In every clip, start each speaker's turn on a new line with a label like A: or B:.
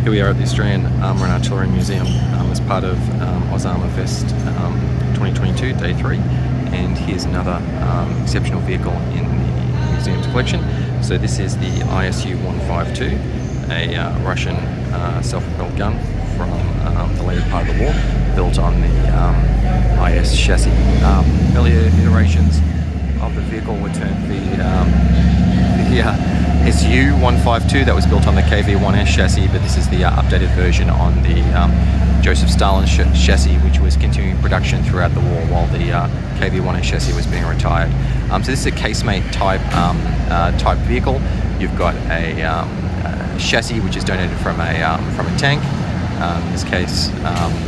A: Here we are at the Australian Armour and Artillery Museum as part of AusArmourFest 2022, Day 3. And here's another exceptional vehicle in the museum's collection. So this is the ISU-152, a Russian self-propelled gun from the later part of the war, built on the IS chassis. Earlier iterations of the vehicle were termed the ISU-152 that was built on the KV-1S chassis, but this is the updated version on the Joseph Stalin chassis, which was continuing production throughout the war while the KV-1S chassis was being retired. So this is a casemate type vehicle. You've got a chassis which is donated from a tank. In this case,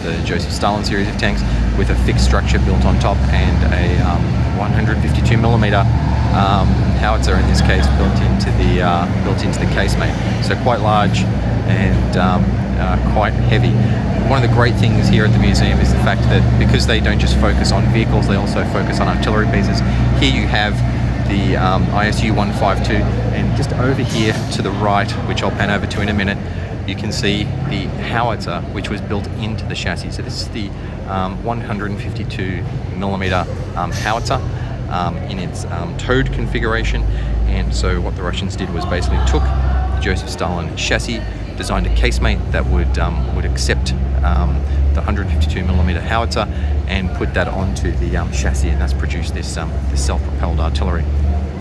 A: the Joseph Stalin series of tanks, with a fixed structure built on top and a 152mm howitzer, in this case, built into the casemate. So quite large and quite heavy. One of the great things here at the museum is the fact that because they don't just focus on vehicles, they also focus on artillery pieces. Here you have the ISU-152, and just over here to the right, which I'll pan over to in a minute, you can see the howitzer, which was built into the chassis. So this is the 152mm howitzer in its towed configuration. And so what the Russians did was basically took the Joseph Stalin chassis, designed a casemate that would accept the 152mm howitzer, and put that onto the chassis, and that's produced this self-propelled artillery.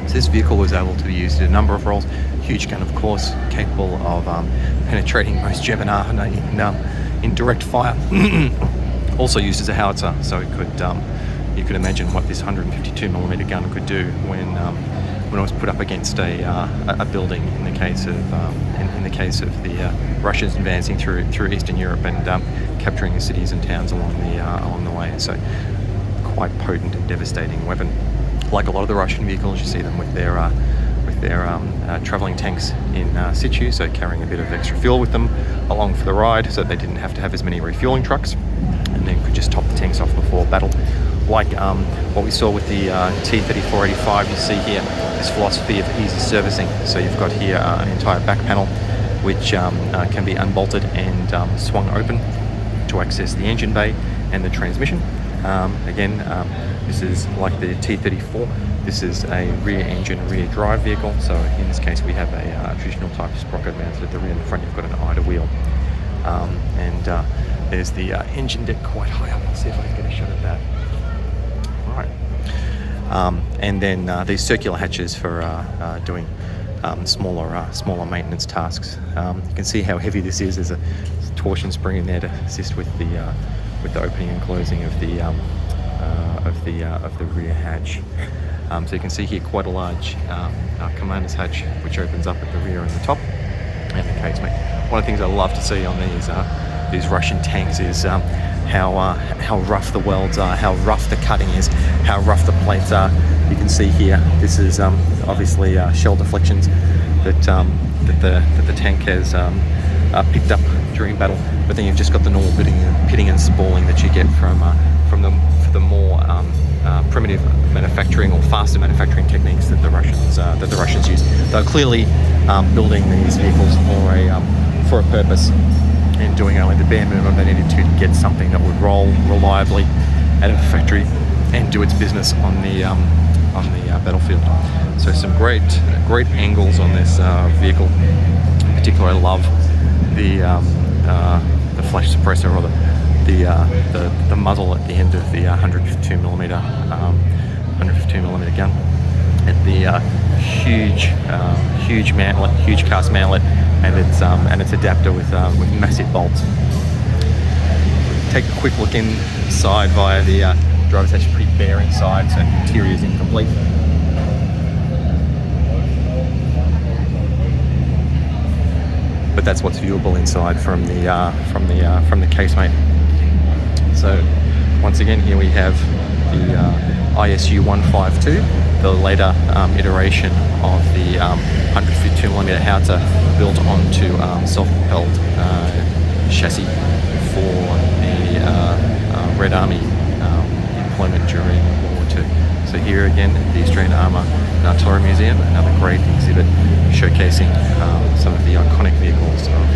A: So this vehicle was able to be used in a number of roles. Huge gun, of course, capable of penetrating most German armor in direct fire. Also used as a howitzer, so it could you could imagine what this 152mm gun could do when it was put up against a building. In the case of the Russians advancing through Eastern Europe and capturing the cities and towns along the way. So quite potent and devastating weapon. Like a lot of the Russian vehicles, you see them with their travelling tanks in situ, so carrying a bit of extra fuel with them along for the ride, so they didn't have to have as many refueling trucks, and then could just top the tanks off before battle. Like what we saw with the T-34-85, you see here this philosophy of easy servicing. So you've got here an entire back panel which can be unbolted and swung open to access the engine bay and the transmission. This is like the T-34. This is a rear engine, rear drive vehicle. So in this case, we have a traditional type sprocket mounted at the rear. In the front, you've got an idler wheel. There's the engine deck quite high up. Let's see if I can get a shot of that. All right. And then these circular hatches for doing smaller maintenance tasks. You can see how heavy this is. There's a torsion spring in there to assist with the opening and closing of the rear hatch. So you can see here quite a large commander's hatch, which opens up at the rear and the top, and the casemate. One of the things I love to see on these Russian tanks is how rough the welds are, how rough the cutting is, how rough the plates are. You can see here, this is obviously shell deflections that the tank has picked up during battle. But then you've just got the normal pitting and spalling that you get from the more primitive manufacturing or faster manufacturing techniques that the Russians use. They're clearly building these vehicles for a purpose, and doing only the bare minimum they needed to get something that would roll reliably out of the factory and do its business on the battlefield. So some great angles on this vehicle. In particular, I love the flash suppressor, or the muzzle at the end of the 152mm gun, and the huge mantlet, huge cast mantlet, and its adapter with massive bolts. Take a quick look inside via the driver's hatch. Pretty bare inside, so interior is incomplete. But that's what's viewable inside from the casemate. So once again, here we have the ISU-152, the later iteration of the 152mm howitzer, built onto self-propelled chassis for the Red Army employment during World War II. So here again at the Australian Armour and Artillery Museum, another great exhibit showcasing some of the iconic vehicles of